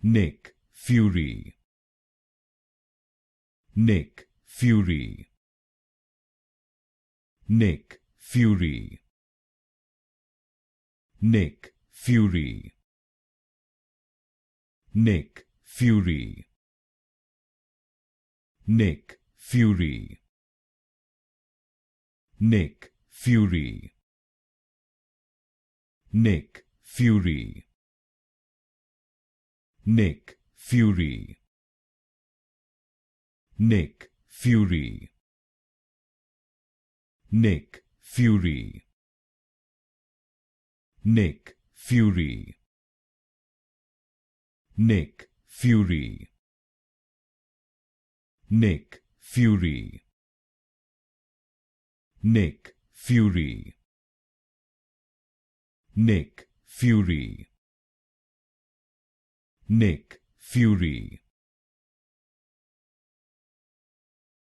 Nick Fury, Nick Fury, Nick Fury, Nick Fury, Nick Fury, Nick Fury, Nick Fury, Nick Fury, Nick Fury, Nick Fury, Nick Fury, Nick Fury, Nick Fury, Nick Fury, Nick Fury, Nick Fury, Nick Fury,